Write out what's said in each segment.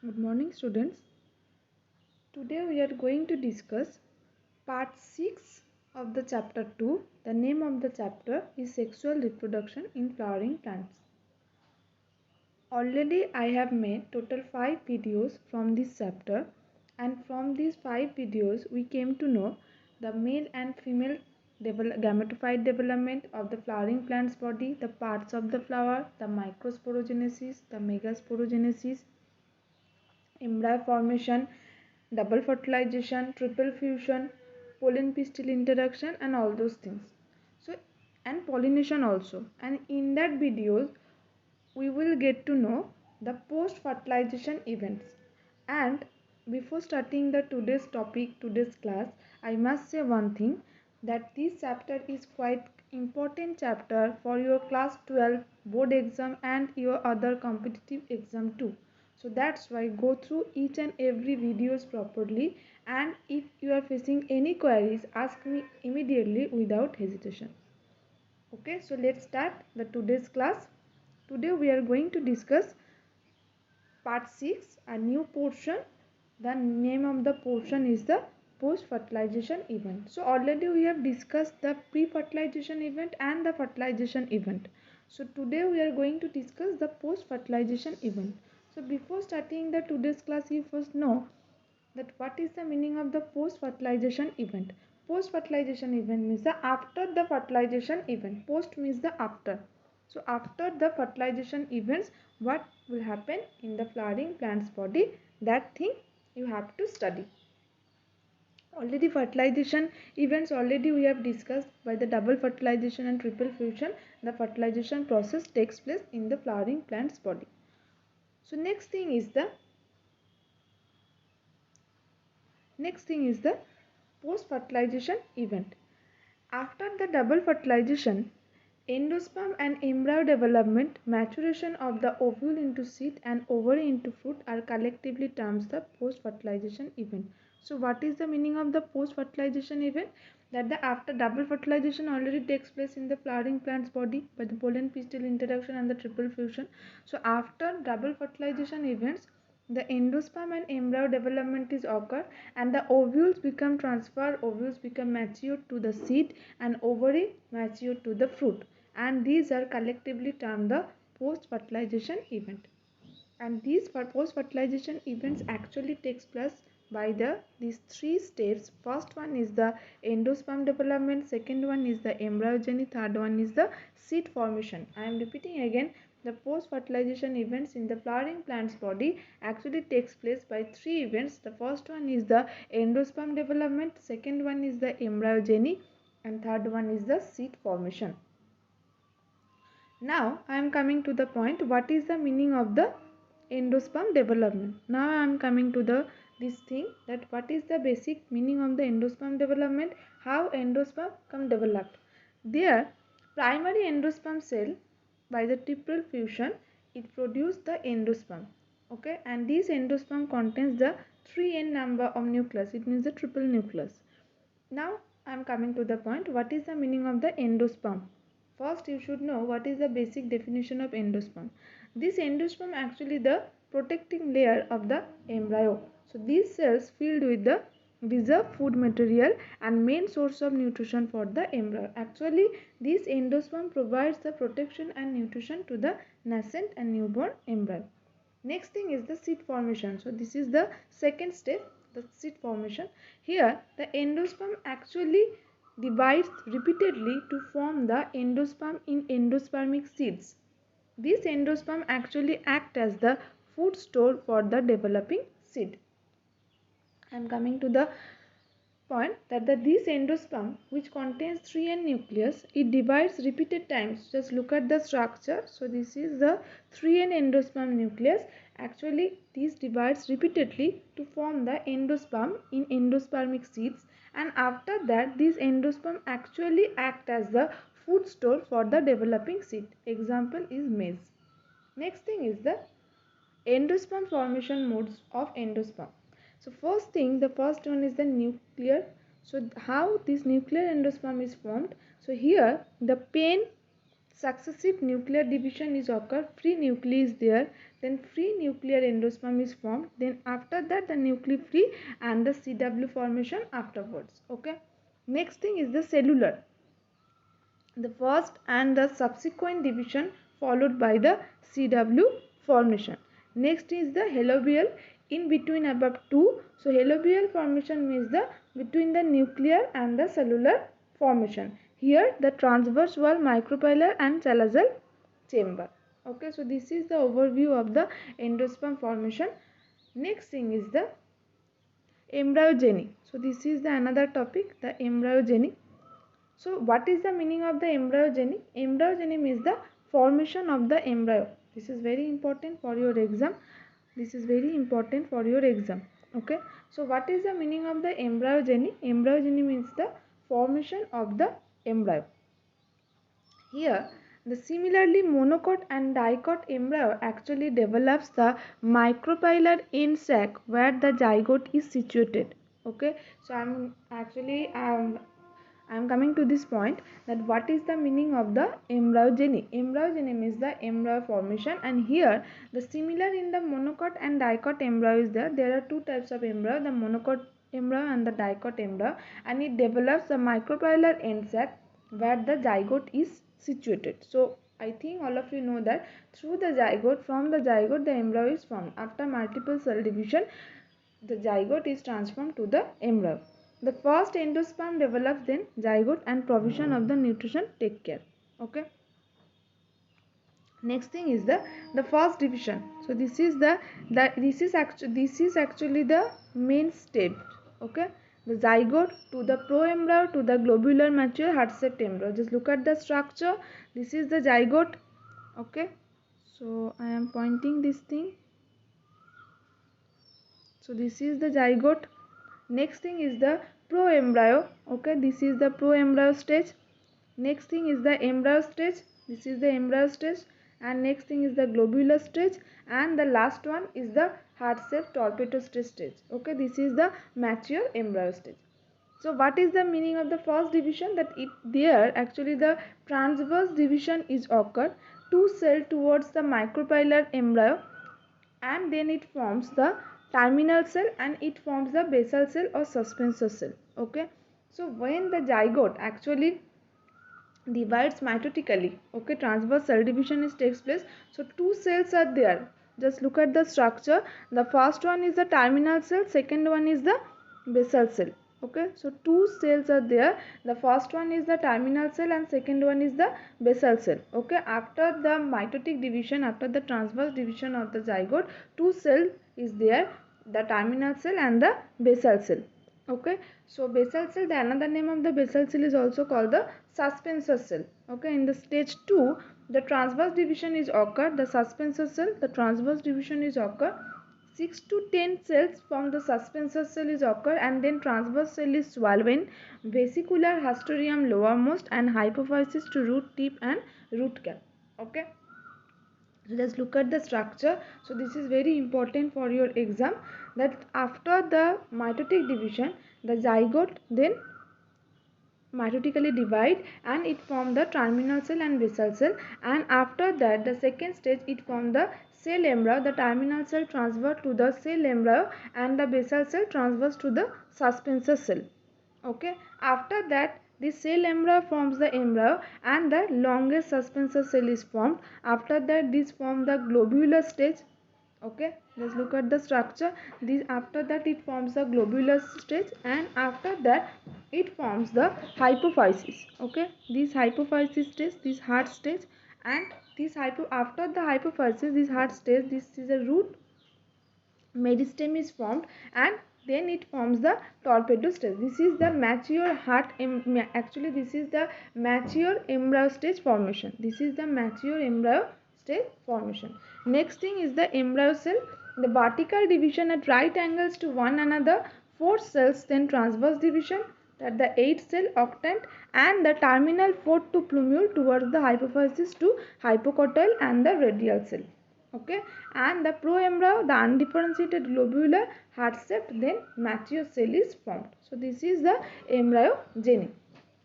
Good morning, students. Today we are going to discuss part 6 of the chapter 2. The name of the chapter is Sexual Reproduction in Flowering Plants. Already I have made total 5 videos from this chapter, and from these 5 videos we came to know the male and female gametophyte development of the flowering plant's body, the parts of the flower, the microsporogenesis, the megasporogenesis, embryo formation, double fertilization, triple fusion, pollen pistil interaction, and all those things. So, and pollination also. And in that videos, we will get to know the post fertilization events. And before starting the today's class, I must say one thing, that this chapter is quite important chapter for your class 12 board exam and your other competitive exam too. So that's why go through each and every videos properly, and if you are facing any queries, ask me immediately without hesitation. Okay, so let's start the today's class. Today we are going to discuss part 6, a new portion. The name of the portion is the post fertilization event. So already we have discussed the pre fertilization event and the fertilization event. So today we are going to discuss the post fertilization event. So before starting the today's class, you first know that what is the meaning of the post fertilization event. Post fertilization event means the after the fertilization event. Post means the after. So after the fertilization events, what will happen in the flowering plant's body, that thing you have to study. Already fertilization events already we have discussed. By the double fertilization and triple fusion, the fertilization process takes place in the flowering plant's body. So next thing is the post fertilization event. After the double fertilization, endosperm and embryo development, maturation of the ovule into seed and ovary into fruit are collectively termed the post-fertilization event. So what is the meaning of the post-fertilization event? That the after double fertilization already takes place in the flowering plant's body by the pollen pistil interaction and the triple fusion. So after double fertilization events, the endosperm and embryo development is occur, and the ovules become transferred, ovules become mature to the seed, and ovary mature to the fruit, and these are collectively termed the post fertilization event. And these post fertilization events actually takes place by these 3 steps. First one is the endosperm development, second one is the embryogeny, third one is the seed formation. I am repeating again, the post fertilization events in the flowering plant's body actually takes place by 3 events. The first one is the endosperm development, second one is the embryogeny, and third one is the seed formation. Now I am coming to the point, what is the meaning of the endosperm development. Now I am coming to this thing, that what is the basic meaning of the endosperm development, how endosperm come developed. Their primary endosperm cell, by the triple fusion, it produce the endosperm. Okay, and this endosperm contains the 3n number of nucleus, it means the triple nucleus. Now I am coming to the point, what is the meaning of the endosperm. First you should know what is the basic definition of endosperm. This endosperm actually the protecting layer of the embryo. So these cells filled with the reserve food material and main source of nutrition for the embryo. Actually this endosperm provides the protection and nutrition to the nascent and newborn embryo. Next thing is the seed formation. So this is the second step, the seed formation. Here the endosperm actually divides repeatedly to form the endosperm in endospermic seeds. These endosperm actually act as the food store for the developing seed. I am coming to the point that this endosperm, which contains 3n nucleus, it divides repeated times. Just look at the structure. So this is the 3n endosperm nucleus. Actually this divides repeatedly to form the endosperm in endospermic seeds, and after that this endosperm actually act as the food store for the developing seed. Example is maize. Next thing is the endosperm formation modes of endosperm. So first thing, the first one is the nuclear. So how this nuclear endosperm is formed? So here the pen successive nuclear division is occur, free nuclei is there, then free nuclear endosperm is formed, then after that the nuclei free and the CW formation afterwards. Okay, next thing is the cellular, the first and the subsequent division followed by the CW formation. Next is the halobial, in between above two. So halobial formation means the between the nuclear and the cellular formation. Here the transverse wall, micropylar and chalazal chamber. Okay, so this is the overview of the endosperm formation. Next thing is the embryogeny. So this is the another topic, the embryogeny. So what is the meaning of the embryogeny? Embryogeny means the formation of the embryo. This is very important for your exam. This is very important for your exam. Okay. So what is the meaning of the embryogeny? Embryogeny means the formation of the embryo. Here the similarly monocot and dicot embryo actually develops the micropylar end sac where the zygote is situated. Okay. So I am coming to this point, that what is the meaning of the embryogeny. Embryogeny means the embryo formation, and here the similar in the monocot and dicot embryo is there. There are two types of embryo, the monocot embryo and the dicot embryo, and it develops the micropylar end sac where the zygote is situated. So I think all of you know that through the zygote, from the zygote the embryo is formed. After multiple cell division, the zygote is transformed to the embryo. The first endosperm develops, then zygote and provision of the nutrition take care. Okay. Next thing is the first division. So this is actually the main step. Okay. The zygote to the proembryo to the globular mature heart-shaped embryo. Just look at the structure. This is the zygote. Okay. So I am pointing this thing. So this is the zygote. Next thing is the proembryo. Okay, this is the proembryo stage. Next thing is the embryo stage. This is the embryo stage. And next thing is the globular stage. And the last one is the heart-shaped torpedo stage. Okay, this is the mature embryo stage. So what is the meaning of the first division? That there actually the transverse division is occurred. Two cells towards the micropylar embryo, and then it forms the terminal cell and it forms the basal cell or suspensor cell. Okay, so when the zygote actually divides mitotically, okay, transverse cell division takes place. So two cells are there. Just look at the structure. The first one is the terminal cell, second one is the basal cell. Okay, so two cells are there. The first one is the terminal cell and second one is the basal cell. Okay, after the mitotic division, after the transverse division of the zygote, two cells is there, the terminal cell and the basal cell. Okay, so basal cell, the another name of the basal cell is also called the suspensor cell. Okay, in the stage 2 the transverse division is occur, the suspensor cell, the transverse division is occur, 6 to 10 cells from the suspensor cell is occur, and then transverse cell is swollen, vesicular haustorium lowermost and hypophysis to root tip and root cap. Okay, so let's look at the structure. So this is very important for your exam, that after the mitotic division the zygote then mitotically divide and it form the terminal cell and basal cell, and after that the second stage it form the cell embryo, the terminal cell transfer to the cell embryo and the basal cell transfers to the suspensor cell. Okay, after that the cell embryo forms the embryo and the longest suspensor cell is formed. After that this form the globular stage. Okay, let's look at the structure. This after that it forms the globular stage, and after that it forms the hypophysis. Okay, this hypophysis stage, this heart stage, and this after the hypophysis, this heart stage, this is a root meristem is formed, and then it forms the torpedo stage. This is the mature heart, actually this is the mature embryo stage formation. This is the mature embryo stage formation. Next thing is the embryo cell, the vertical division at right angles to one another, 4 cells, then transverse division, that the 8 cell octant, and the terminal 4 to plumule towards the hypophysis to hypocotyl and the radial cell. Okay, and the proembryo, the undifferentiated globular heart shaped then mature cell is formed. So this is the embryogeny.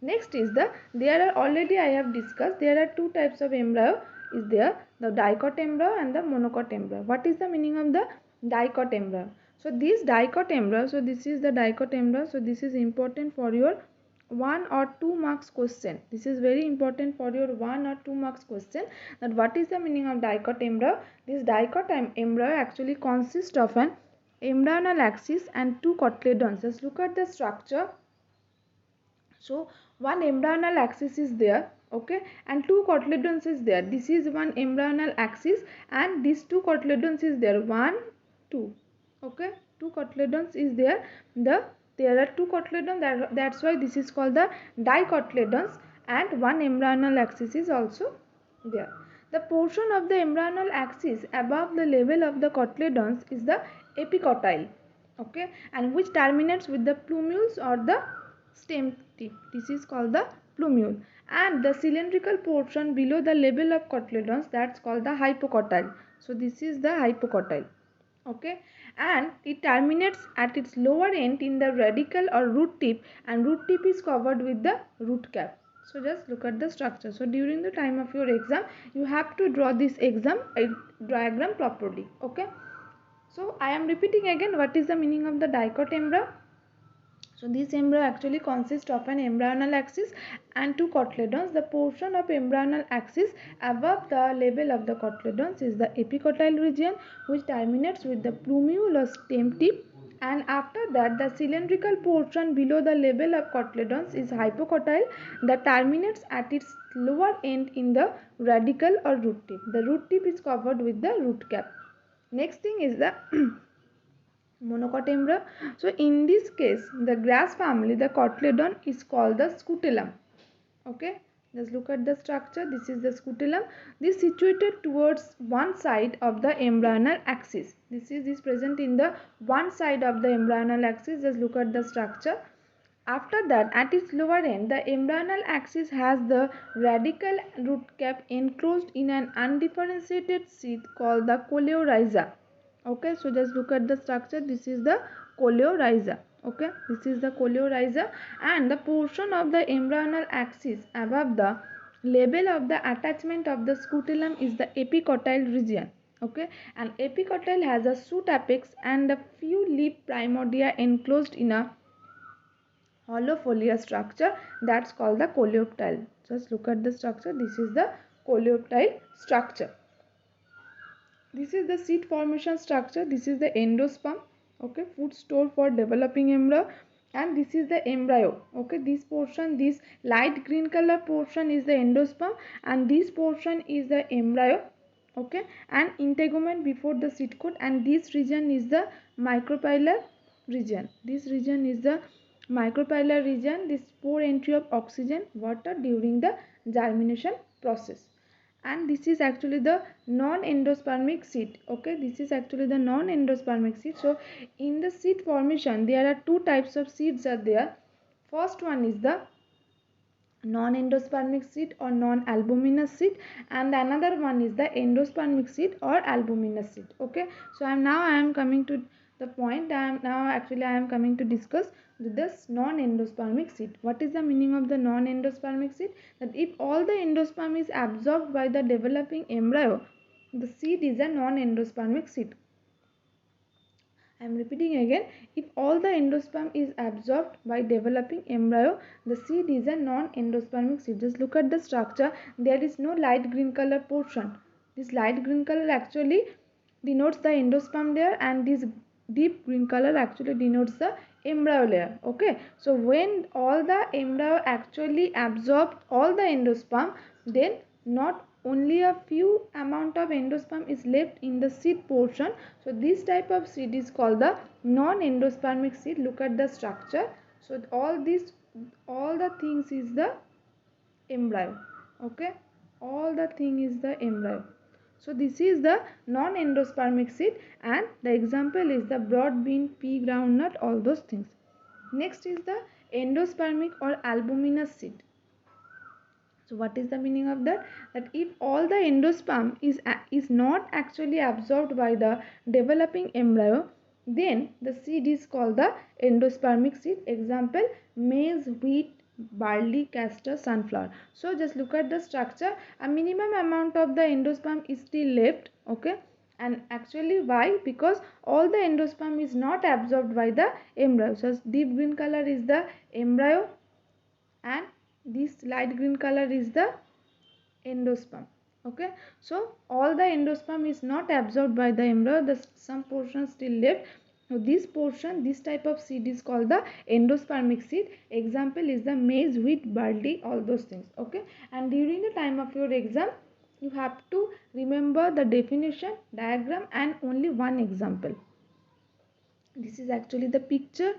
Next is there are already I have discussed, there are two types of embryo is there, the dicot embryo and the monocot embryo. What is the meaning of the dicot embryo? So this dicot embryo, so this is the dicot embryo. So this is important for your 1 or 2 marks question. This is very important for your 1 or 2 marks question, that what is the meaning of dicot embryo. This dicot embryo actually consists of an embryonal axis and two cotyledons. Just look at the structure. So one embryonal axis is there, okay, and two cotyledons is there. This is one embryonal axis and these two cotyledons is there, 1 2, okay, two cotyledons is there. There are two cotyledons, that's why this is called the dicotyledons, and one embryonal axis is also there. The portion of the embryonal axis above the level of the cotyledons is the epicotyle, okay, and which terminates with the plumule or the stem tip. This is called the plumule, and the cylindrical portion below the level of cotyledons, that's called the hypocotyle. So this is the hypocotyle, okay, and it terminates at its lower end in the radicle or root tip, and root tip is covered with the root cap. So just look at the structure. So during the time of your exam, you have to draw this diagram properly, okay. So I am repeating again, what is the meaning of the dicot embryo. So this embryo actually consists of an embryonal axis and two cotyledons. The portion of embryonal axis above the level of the cotyledons is the epicotyle region, which terminates with the plumule or stem tip, and after that the cylindrical portion below the level of cotyledons is hypocotyle, that terminates at its lower end in the radicle or root tip. The root tip is covered with the root cap. Next thing is the monocot embryo. So in this case, the grass family, the cotyledon is called the scutellum, okay. Just look at the structure. This is the scutellum. This is situated towards one side of the embryonal axis. This is present in the one side of the embryonal axis. Just look at the structure. After that, at its lower end, the embryonal axis has the radical root cap enclosed in an undifferentiated sheath called the coleorhiza. Okay, so just look at the structure. This is the coleorhiza. Okay, this is the coleorhiza, and the portion of the embryonal axis above the level of the attachment of the scutellum is the epicotyle region. Okay, and epicotyle has a shoot apex and a few leaf primordia enclosed in a hollow foliar structure, that's called the coleoptile. Just look at the structure. This is the coleoptile structure. This is the seed formation structure. This is the endosperm, okay, food store for developing embryo, and this is the embryo, okay. This portion, this light green color portion is the endosperm, and this portion is the embryo, okay, and integument before the seed coat, and this region is the micropylar region. This region is the micropylar region. This pore entry of oxygen, water during the germination process. And this is actually the non-endospermic seed, okay. This is actually the non-endospermic seed. So in the seed formation, there are two types of seeds are there. First one is the non-endospermic seed or non-albuminous seed, and another one is the endospermic seed or albuminous seed, okay. So I am coming to the point. I am coming to discuss this non-endospermic seed. What is the meaning of the non-endospermic seed? That if all the endosperm is absorbed by the developing embryo, the seed is a non-endospermic seed. I am repeating again, if all the endosperm is absorbed by developing embryo, the seed is a non-endospermic seed. Just look at the structure. There is no light green color portion. This light green color actually denotes the endosperm layer, and this deep green color actually denotes the embryo layer, okay. So when all the embryo actually absorbed all the endosperm, then not only a few amount of endosperm is left in the seed portion. So this type of seed is called the non-endospermic seed. Look at the structure. So all the things is the embryo, okay. All the thing is the embryo. So this is the non-endospermic seed, and the example is the broad bean, pea, groundnut, all those things. Next is the endospermic or albuminous seed. So what is the meaning of that? That if all the endosperm is not actually absorbed by the developing embryo, then the seed is called the endospermic seed. Example: maize, wheat, barley, castor, sunflower. So just look at the structure. A minimum amount of the endosperm is still left. Okay, and actually why? Because all the endosperm is not absorbed by the embryo. So deep green color is the embryo and this light green color is the endosperm. Okay, so all the endosperm is not absorbed by the embryo, the some portion still left. So this portion, this type of seed is called the endospermic seed. Example is the maize, wheat, barley, all those things. Okay, and during the time of your exam you have to remember the definition, diagram and only one example. This is actually the picture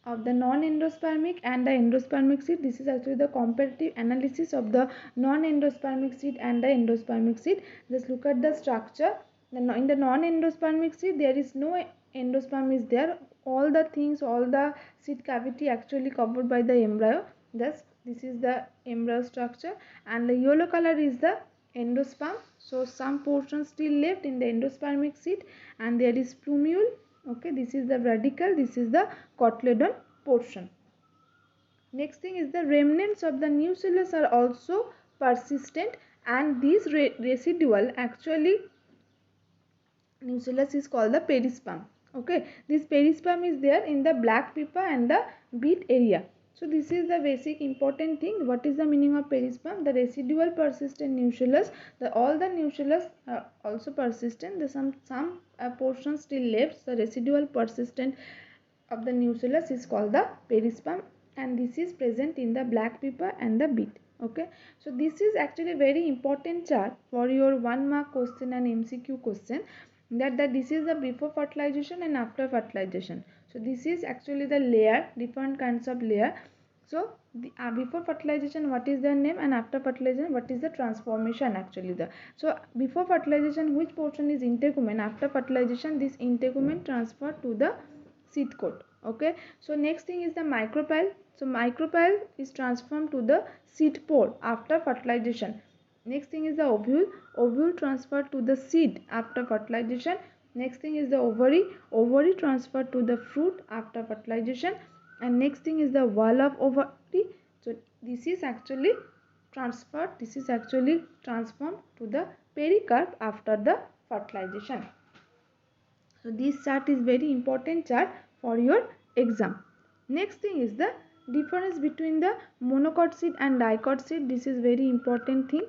of the non-endospermic and the endospermic seed. This is actually the comparative analysis of the non-endospermic seed and the endospermic seed. Just look at the structure. In the non-endospermic seed there is no endosperm is there. All the things, all the seed cavity actually covered by the embryo. Thus this is the embryo structure and the yellow color is the endosperm. So some portion still left in the endospermic seed and there is plumule. Okay, this is the radicle, this is the cotyledon portion. Next thing is the remnants of the nucellus are also persistent and these residual actually nucellus is called the perisperm. Okay, this perisperm is there in the black pepper and the beet area. So this is the basic important thing. What is the meaning of perisperm? The residual persistent nucellus. All the nucellus are also persistent. The some portion still left. The residual persistent of the nucellus is called the perisperm and this is present in the black pepper and the beet. Okay, so this is actually very important chart for your 1 mark question and MCQ question. That this is the before fertilization and after fertilization. So this is actually the layer, different kinds of layer. So before fertilization what is their name and after fertilization what is the transformation actually the. So before fertilization which portion is integument, after fertilization this integument transfer to the seed coat. Okay, so next thing is the micropyle. So micropyle is transformed to the seed pod after fertilization. Next thing is the ovule. Ovule transferred to the seed after fertilization. Next thing is the ovary. Ovary transferred to the fruit after fertilization. And next thing is the wall of ovary. So this is actually transferred. This is actually transformed to the pericarp after the fertilization. So this chart is very important chart for your exam. Next thing is the difference between the monocot seed and dicot seed. This is very important thing.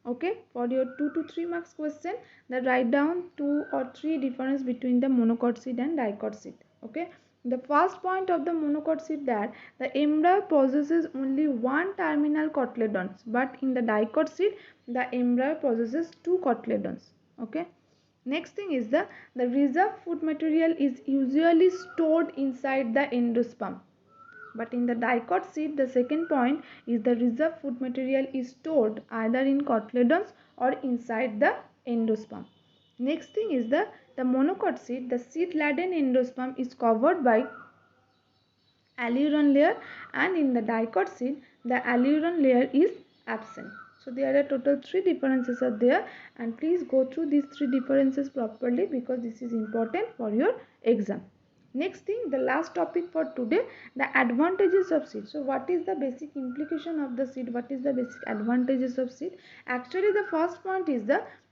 Okay, for your 2 to 3 marks question, that write down 2 or 3 difference between the monocot seed and dicot seed. Okay, the first point of the monocot seed that the embryo possesses only one terminal cotyledons, but in the dicot seed the embryo possesses two cotyledons. Okay, next thing is the reserve food material is usually stored inside the endosperm. But in the dicot seed, the second point is the reserve food material is stored either in cotyledons or inside the endosperm. Next thing is the monocot seed, the seed laden endosperm is covered by aleuron layer and in the dicot seed, the aleuron layer is absent. So there are total 3 differences are there and please go through these 3 differences properly because this is important for your exam. Next thing, the last topic for today, the advantages of seed. So what is the basic implication of the seed? What is the basic advantages of seed? Actually the first point is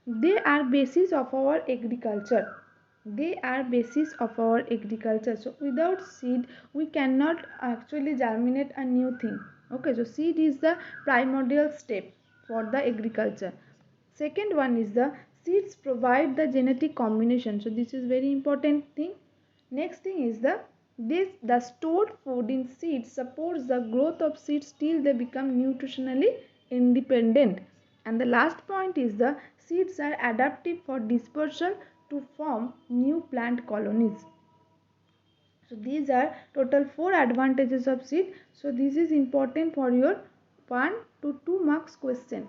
they are basis of our agriculture. They are basis of our agriculture. So without seed we cannot actually germinate a new thing. Okay, so seed is the primordial step for the agriculture. Second one is the seeds provide the genetic combination. So this is very important thing. Next thing is the stored food in seeds supports the growth of seeds till they become nutritionally independent. And the last point is the seeds are adaptive for dispersal to form new plant colonies. So these are total 4 advantages of seed. So this is important for your 1 to 2 marks question.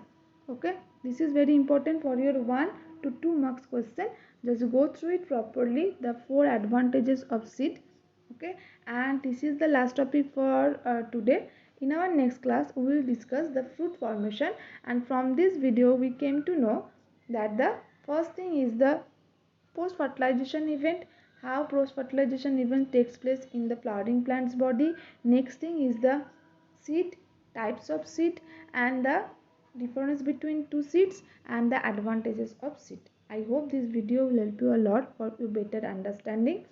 Okay, this is very important for your 1 to 2 marks question. Just go through it properly, the 4 advantages of seed. Okay, and this is the last topic for today. In our next class we will discuss the fruit formation, and from this video we came to know that the first thing is the post fertilization event, how post fertilization event takes place in the flowering plant's body. Next thing is the seed types of seed and the difference between two seeds and the advantages of seed. I hope this video will help you a lot for your better understanding,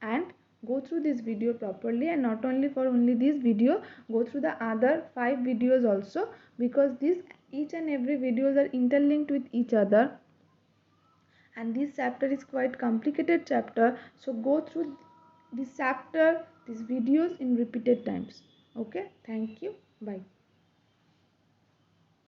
and go through this video properly, and not only for only this video, go through the other 5 videos also, because these each and every videos are interlinked with each other, and this chapter is quite complicated chapter. So go through this chapter, these videos in repeated times. Okay, thank you, bye.